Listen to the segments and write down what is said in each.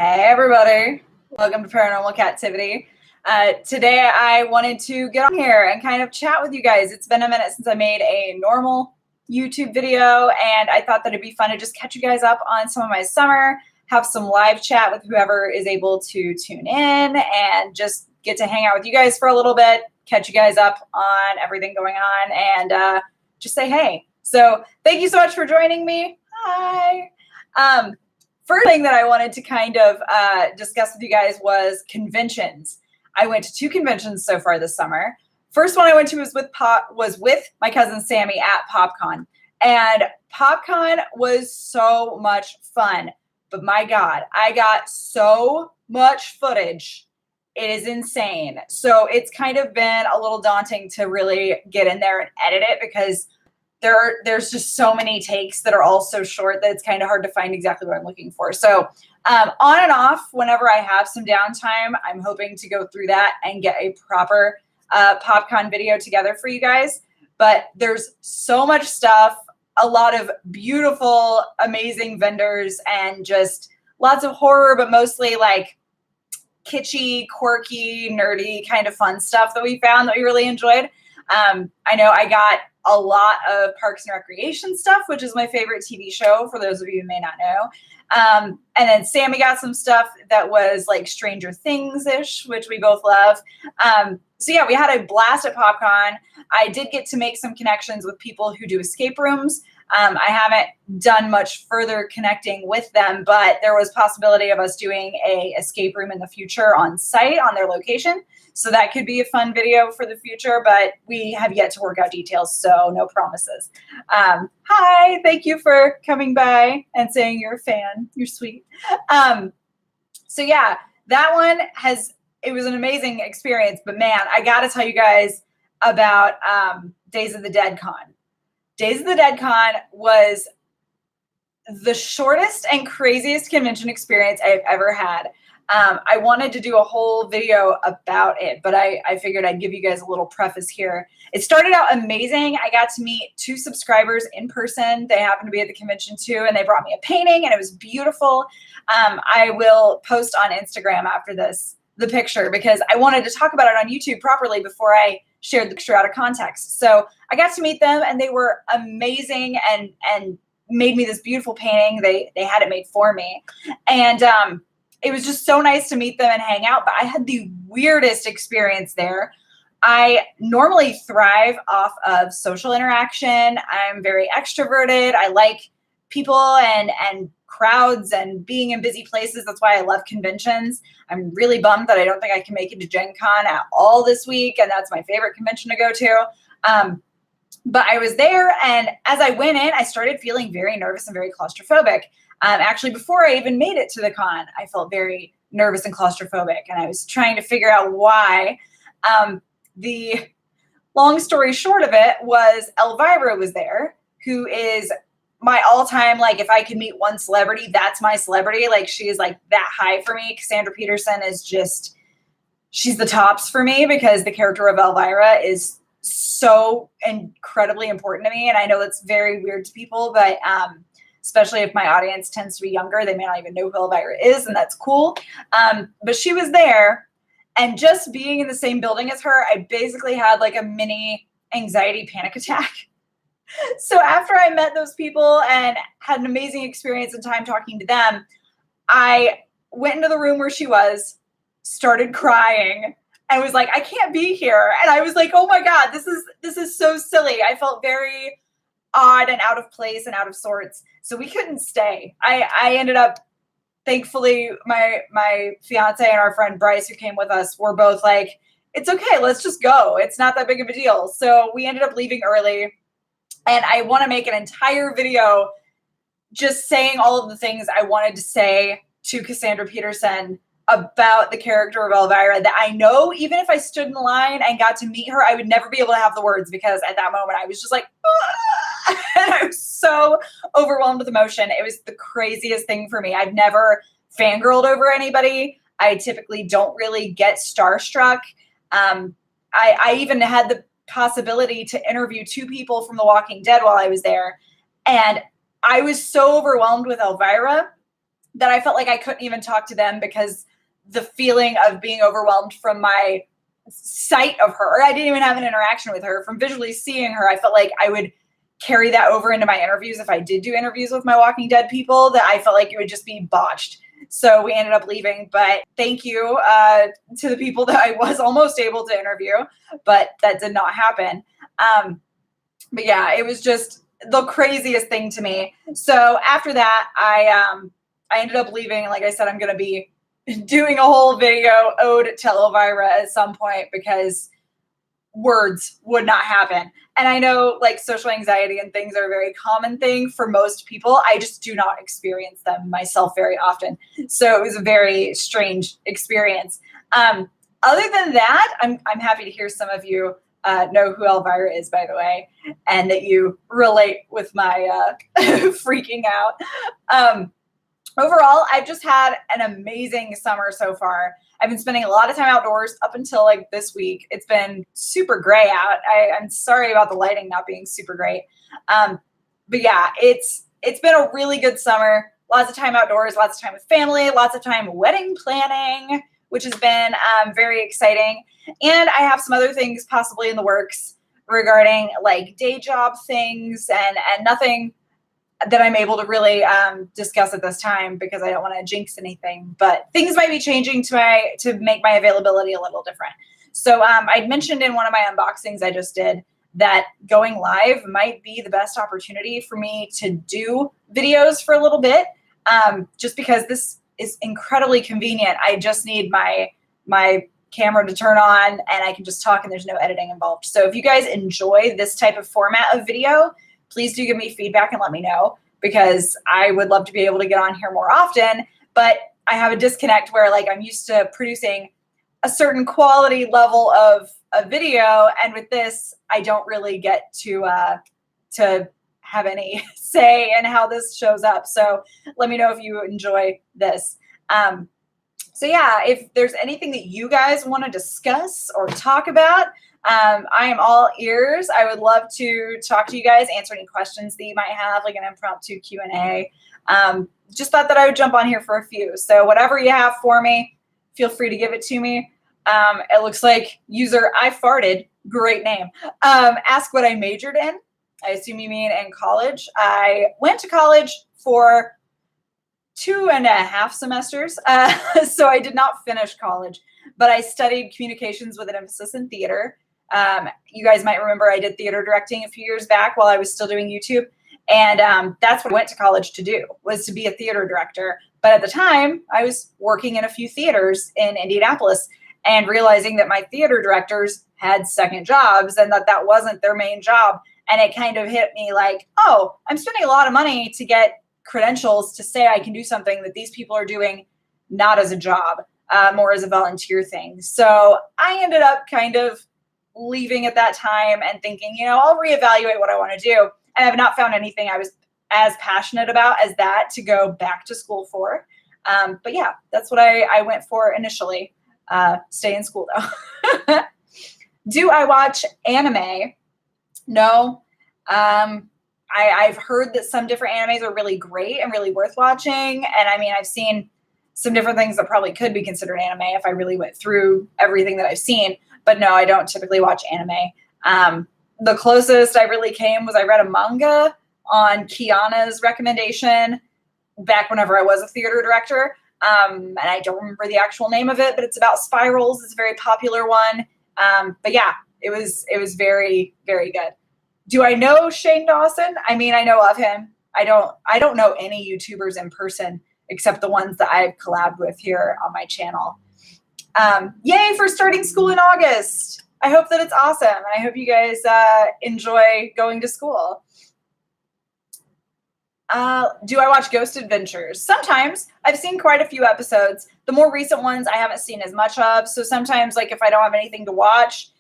Hey everybody, welcome to Paranormal Captivity. Today I wanted to get on here and kind of chat with you guys. It's been a minute since I made a normal YouTube video, and I thought that it'd be fun to just catch you guys up on some of my summer, have some live chat with whoever is able to tune in, and just get to hang out with you guys for a little bit, catch you guys up on everything going on, and just say hey. So thank you so much for joining me. Hi. First thing that I wanted to kind of discuss with you guys was conventions. I went to 2 conventions so far this summer. First one I went to was with my cousin Sammy at PopCon. And PopCon was so much fun. But my God, I got so much footage. It is insane. So it's kind of been a little daunting to really get in there and edit it because there's just so many takes that are all so short that it's kind of hard to find exactly what I'm looking for. So on and off, whenever I have some downtime, I'm hoping to go through that and get a proper PopCon video together for you guys. But there's so much stuff, a lot of beautiful, amazing vendors, and just lots of horror, but mostly like kitschy, quirky, nerdy kind of fun stuff that we found that we really enjoyed. I know I got a lot of Parks and Recreation stuff, which is my favorite TV show, for those of you who may not know. And then Sammy got some stuff that was like Stranger Things-ish, which we both love. So yeah, we had a blast at PopCon. I did get to make some connections with people who do escape rooms. I haven't done much further connecting with them, but there was possibility of us doing a escape room in the future on site on their location. So that could be a fun video for the future, but we have yet to work out details, so no promises. Hi, thank you for coming by and saying you're a fan. You're sweet. So yeah, that one it was an amazing experience, but man, I gotta tell you guys about Days of the Dead Con. Days of the Dead Con was the shortest and craziest convention experience I've ever had. I wanted to do a whole video about it, but I figured I'd give you guys a little preface here. It started out amazing. I got to meet 2 subscribers in person. They happened to be at the convention too, and they brought me a painting, and it was beautiful. I will post on Instagram after this the picture because I wanted to talk about it on YouTube properly before I shared the picture out of context. So I got to meet them, and they were amazing and made me this beautiful painting. They had it made for me, and it was just so nice to meet them and hang out, but I had the weirdest experience there. I normally thrive off of social interaction. I'm very extroverted. I like people and crowds and being in busy places. That's why I love conventions. I'm really bummed that I don't think I can make it to Gen Con at all this week, and that's my favorite convention to go to. But I was there, and as I went in, I started feeling very nervous and very claustrophobic. Actually, before I even made it to the con, I felt very nervous and claustrophobic, and I was trying to figure out why. The long story short of it was Elvira was there, who is my all-time, like, if I could meet one celebrity, that's my celebrity. Like, she is, like, that high for me. Cassandra Peterson is just, she's the tops for me because the character of Elvira is so incredibly important to me, and I know that's very weird to people, but especially if my audience tends to be younger, they may not even know who Elvira is, and that's cool. But she was there, and just being in the same building as her, I basically had like a mini anxiety panic attack. So after I met those people and had an amazing experience and time talking to them, I went into the room where she was, started crying, and was like, I can't be here. And I was like, oh my God, this is so silly. I felt very odd and out of place and out of sorts. So we couldn't stay. I ended up, thankfully, my fiance and our friend Bryce, who came with us, were both like, it's okay, let's just go. It's not that big of a deal. So we ended up leaving early. And I want to make an entire video just saying all of the things I wanted to say to Cassandra Peterson about the character of Elvira that I know even if I stood in the line and got to meet her, I would never be able to have the words because at that moment I was just like, ah! And I was so overwhelmed with emotion. It was the craziest thing for me. I've never fangirled over anybody. I typically don't really get starstruck. I even had the possibility to interview 2 people from The Walking Dead while I was there. And I was so overwhelmed with Elvira that I felt like I couldn't even talk to them because the feeling of being overwhelmed from my sight of her, I didn't even have an interaction with her, from visually seeing her, I felt like I would carry that over into my interviews. If I did do interviews with my Walking Dead people, that I felt like it would just be botched. So we ended up leaving, but thank you to the people that I was almost able to interview, but that did not happen. But yeah, it was just the craziest thing to me. So after that, I ended up leaving. Like I said, I'm going to be doing a whole video ode to Elvira at some point because words would not happen. And I know like social anxiety and things are a very common thing for most people. I just do not experience them myself very often. So it was a very strange experience. Other than that, I'm happy to hear some of you know who Elvira is, by the way, and that you relate with my freaking out. Overall, I've just had an amazing summer so far. I've been spending a lot of time outdoors up until like this week. It's been super gray out. I'm sorry about the lighting not being super great. But yeah, it's been a really good summer. Lots of time outdoors, lots of time with family, lots of time wedding planning, which has been very exciting. And I have some other things possibly in the works regarding like day job things and nothing that I'm able to really discuss at this time because I don't want to jinx anything, but things might be changing to make my availability a little different. So I'd mentioned in one of my unboxings I just did that going live might be the best opportunity for me to do videos for a little bit, just because this is incredibly convenient. I just need my camera to turn on and I can just talk and there's no editing involved. So if you guys enjoy this type of format of video, please do give me feedback and let me know because I would love to be able to get on here more often, but I have a disconnect where like I'm used to producing a certain quality level of a video. And with this, I don't really get to have any say in how this shows up. So let me know if you enjoy this. So yeah, if there's anything that you guys want to discuss or talk about, I am all ears. I would love to talk to you guys, answer any questions that you might have, like an impromptu Q&A. Just thought that I would jump on here for a few. So whatever you have for me, feel free to give it to me. It looks like user I farted, great name. Ask what I majored in. I assume you mean in college. I went to college for 2.5 semesters. So I did not finish college, but I studied communications with an emphasis in theater. You guys might remember I did theater directing a few years back while I was still doing YouTube. And that's what I went to college to do, was to be a theater director. But at the time, I was working in a few theaters in Indianapolis and realizing that my theater directors had second jobs and that wasn't their main job. And it kind of hit me like, oh, I'm spending a lot of money to get credentials to say I can do something that these people are doing not as a job, more as a volunteer thing. So I ended up kind of leaving at that time and thinking, I'll reevaluate what I want to do. And I've not found anything I was as passionate about as that to go back to school for. But yeah, that's what I went for initially. Stay in school though. Do I watch anime? No. I've heard that some different animes are really great and really worth watching. And I mean, I've seen some different things that probably could be considered anime if I really went through everything that I've seen. But no, I don't typically watch anime. The closest I really came was I read a manga on Kiana's recommendation back whenever I was a theater director. And I don't remember the actual name of it, but it's about spirals. It's a very popular one. But yeah, it was very, very good. Do I know Shane Dawson? I mean, I know of him. I don't know any YouTubers in person except the ones that I've collabed with here on my channel. Yay for starting school in August. I hope that it's awesome. And I hope you guys enjoy going to school. Do I watch Ghost Adventures? Sometimes. I've seen quite a few episodes. The more recent ones I haven't seen as much of. So sometimes, like if I don't have anything to watch,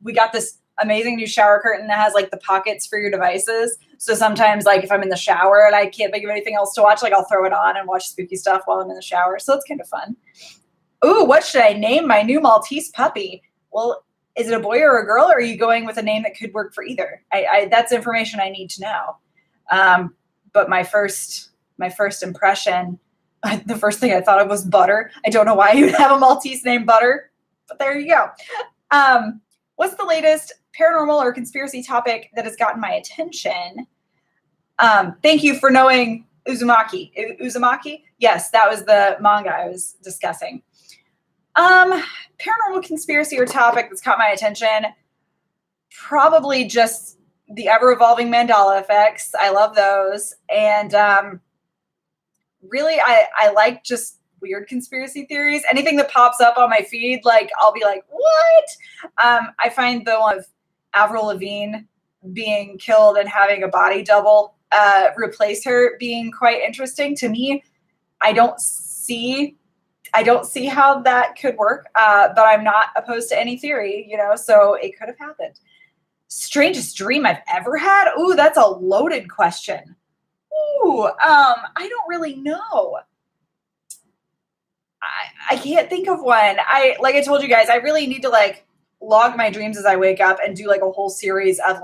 we got this amazing new shower curtain that has like the pockets for your devices. So sometimes like if I'm in the shower and I can't think of anything else to watch, like I'll throw it on and watch spooky stuff while I'm in the shower. So it's kind of fun. Ooh, what should I name my new Maltese puppy? Well, is it a boy or a girl? Or are you going with a name that could work for either? That's information I need to know. But my first impression The first thing I thought of was butter. I don't know why you'd have a Maltese named Butter, but there you go. What's the latest paranormal or conspiracy topic that has gotten my attention? Thank you for knowing Uzumaki. Uzumaki? Yes, that was the manga I was discussing. Paranormal conspiracy or topic that's caught my attention. Probably just the ever-evolving Mandela effects. I love those. And really, I like just weird conspiracy theories. Anything that pops up on my feed, like, I'll be like, what? I find the one of Avril Lavigne being killed and having a body double replace her being quite interesting to me. I don't see how that could work, but I'm not opposed to any theory, so it could have happened. Strangest dream I've ever had? Ooh, that's a loaded question. Ooh, I don't really know. I can't think of one. Like I told you guys, I really need to log my dreams as I wake up and do a whole series of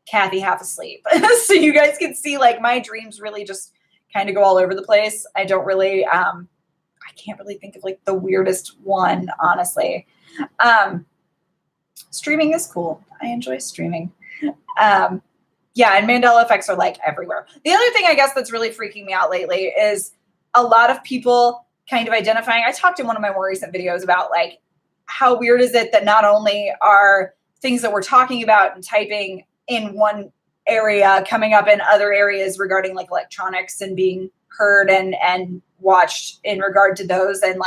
Kathy half asleep. So you guys can see my dreams really just kind of go all over the place. I don't really, I can't really think of the weirdest one, honestly. Streaming is cool. I enjoy streaming. Yeah, and Mandela effects are everywhere. The other thing I guess that's really freaking me out lately is a lot of people kind of identifying. I talked in one of my more recent videos about how weird is it that not only are things that we're talking about and typing in one area coming up in other areas regarding electronics and being heard and watched in regard to those and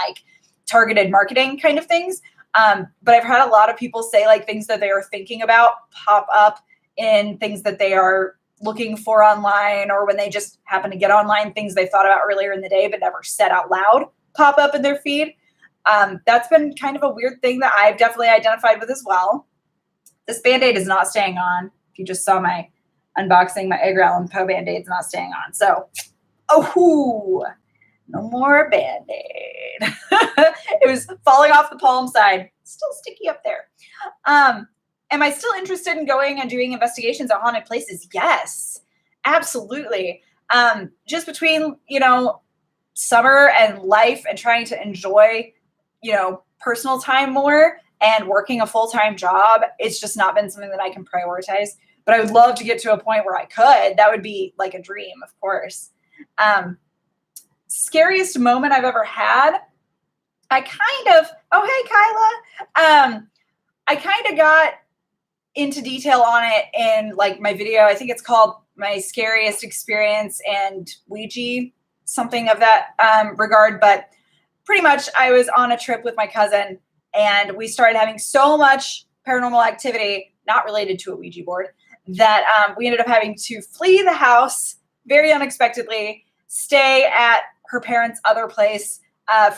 targeted marketing kind of things. But I've had a lot of people say things that they are thinking about pop up in things that they are looking for online, or when they just happen to get online, things they thought about earlier in the day but never said out loud pop up in their feed. That's been kind of a weird thing that I've definitely identified with as well. This Band-Aid is not staying on. If you just saw my unboxing, my Edgar Allan Poe Band-Aid's not staying on. So, no more Band-Aid. It was falling off the palm side. Still sticky up there. Am I still interested in going and doing investigations at haunted places? Yes, absolutely. Just between, summer and life and trying to enjoy, personal time more and working a full-time job, it's just not been something that I can prioritize. But I would love to get to a point where I could. That would be a dream, of course. Scariest moment I've ever had. Oh, hey, Kyla. I kind of got into detail on it in my video. I think it's called My Scariest Experience and Ouija, something of that regard. But pretty much I was on a trip with my cousin and we started having so much paranormal activity, not related to a Ouija board, that we ended up having to flee the house very unexpectedly, stay at her parents' other place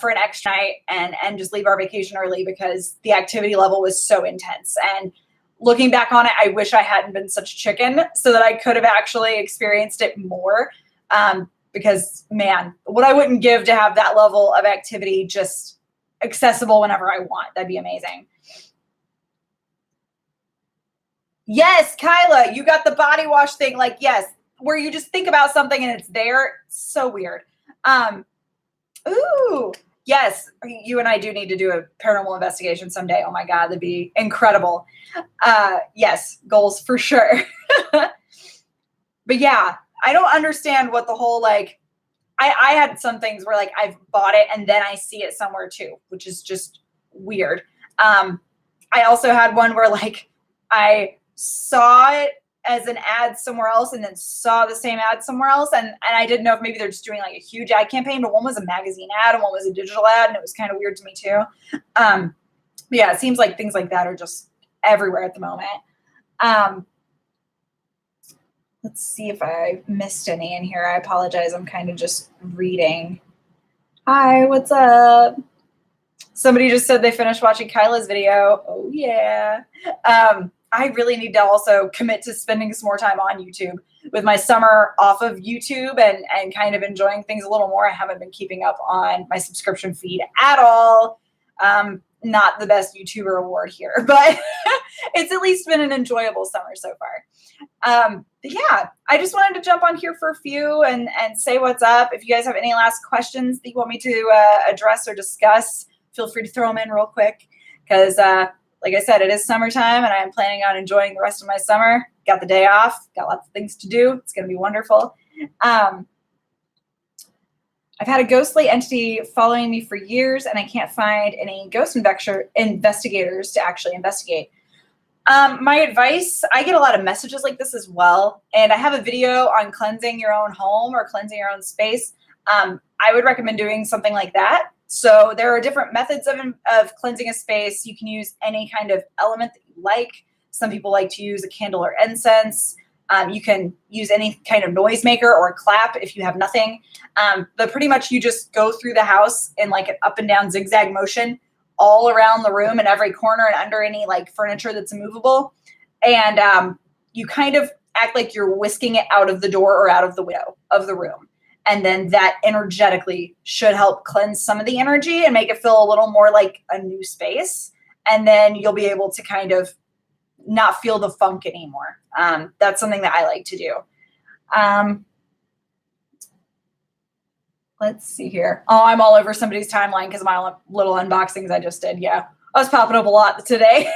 for an extra night and just leave our vacation early because the activity level was so intense. And looking back on it, I wish I hadn't been such a chicken so that I could have actually experienced it more. Because, man, what I wouldn't give to have that level of activity just accessible whenever I want. That'd be amazing. Yes, Kyla, you got the body wash thing. Yes, where you just think about something and it's there. So weird. Ooh, yes, you and I do need to do a paranormal investigation someday. Oh my God, that'd be incredible. Yes, goals for sure. But yeah, I don't understand what the whole I had some things where I've bought it and then I see it somewhere too, which is just weird. I also had one where I saw it as an ad somewhere else and then saw the same ad somewhere else. And I didn't know if maybe they're just doing a huge ad campaign, but one was a magazine ad and one was a digital ad. And it was kind of weird to me too. But yeah, it seems like things like that are just everywhere at the moment. Let's see if I missed any in here. I apologize. I'm kind of just reading. Hi, what's up? Somebody just said they finished watching Kyla's video. Oh yeah. I really need to also commit to spending some more time on YouTube. With my summer off of YouTube and kind of enjoying things a little more, I haven't been keeping up on my subscription feed at all. not the best YouTuber award here, but it's at least been an enjoyable summer so far. But yeah, I just wanted to jump on here for a few and say what's up. If you guys have any last questions that you want me to address or discuss, feel free to throw them in real quick, because like I said, it is summertime and I am planning on enjoying the rest of my summer. Got the day off, got lots of things to do. It's going to be wonderful. I've had a ghostly entity following me for years, and I can't find any ghost investigators to actually investigate. My advice, I get a lot of messages like this as well, and I have a video on cleansing your own home or cleansing your own space. I would recommend doing something like that. So there are different methods of cleansing a space. You can use any kind of element that you like. Some people like to use a candle or incense. You can use any kind of noisemaker or clap if you have nothing. But pretty much you just go through the house in like an up and down zigzag motion all around the room, in every corner and under any like furniture that's immovable. And you kind of act like you're whisking it out of the door or out of the window of the room. And then that energetically should help cleanse some of the energy and make it feel a little more like a new space. And then you'll be able to kind of not feel the funk anymore. That's something that I like to do. Let's see here. Oh, I'm all over somebody's timeline because of my little unboxings I just did. Yeah, I was popping up a lot today.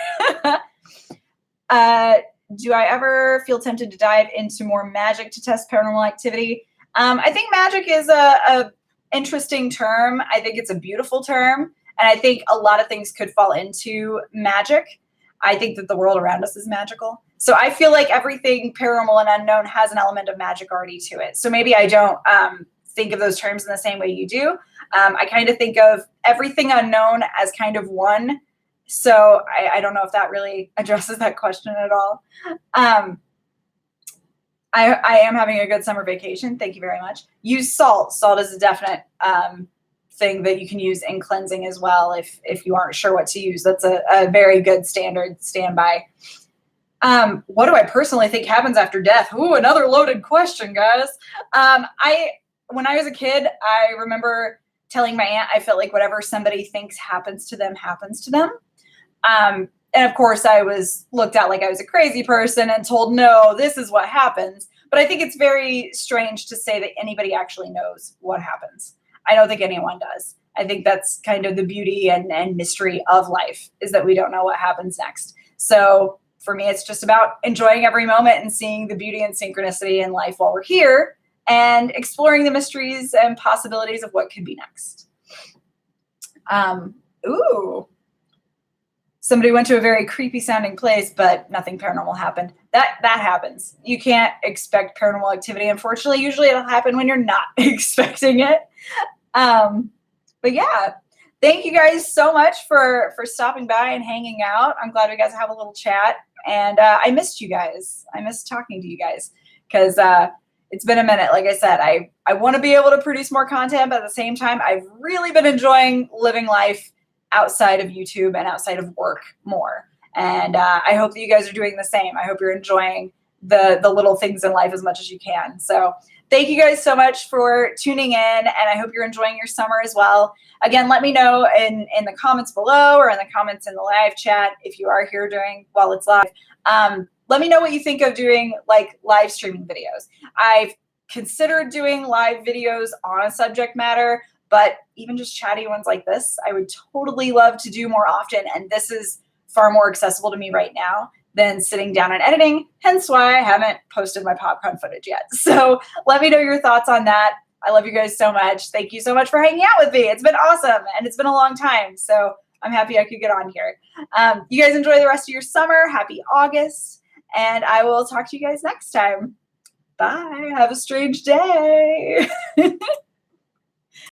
Do I ever feel tempted to dive into more magic to test paranormal activity? I think magic is a interesting term. I think it's a beautiful term. And I think a lot of things could fall into magic. I think that the world around us is magical. So I feel like everything paranormal and unknown has an element of magic already to it. So maybe I don't think of those terms in the same way you do. I kind of think of everything unknown as kind of one. So I don't know if that really addresses that question at all. I am having a good summer vacation. Thank you very much. Use salt. Salt is a definite thing that you can use in cleansing as well if you aren't sure what to use. That's a very good standard standby. What do I personally think happens after death? Ooh, another loaded question, guys. When I was a kid, I remember telling my aunt I felt like whatever somebody thinks happens to them happens to them. And of course, I was looked at like I was a crazy person and told, no, this is what happens. But I think it's very strange to say that anybody actually knows what happens. I don't think anyone does. I think that's kind of the beauty and mystery of life, is that we don't know what happens next. So for me, it's just about enjoying every moment and seeing the beauty and synchronicity in life while we're here and exploring the mysteries and possibilities of what could be next. Ooh. Somebody went to a very creepy sounding place, but nothing paranormal happened. That happens. You can't expect paranormal activity. Unfortunately, usually it'll happen when you're not expecting it. But yeah, thank you guys so much for stopping by and hanging out. I'm glad we got to have a little chat. And I missed you guys. I missed talking to you guys because it's been a minute. Like I said, I want to be able to produce more content, but at the same time, I've really been enjoying living life outside of YouTube and outside of work more. And I hope that you guys are doing the same. I hope you're enjoying the little things in life as much as you can. So thank you guys so much for tuning in, and I hope you're enjoying your summer as well. Again, let me know in the comments below or in the comments in the live chat if you are here while it's live. Let me know what you think of doing like live streaming videos. I've considered doing live videos on a subject matter, but even just chatty ones like this, I would totally love to do more often. And this is far more accessible to me right now than sitting down and editing, hence why I haven't posted my popcorn footage yet. So let me know your thoughts on that. I love you guys so much. Thank you so much for hanging out with me. It's been awesome, and it's been a long time, so I'm happy I could get on here. You guys enjoy the rest of your summer. Happy August, and I will talk to you guys next time. Bye. Have a strange day.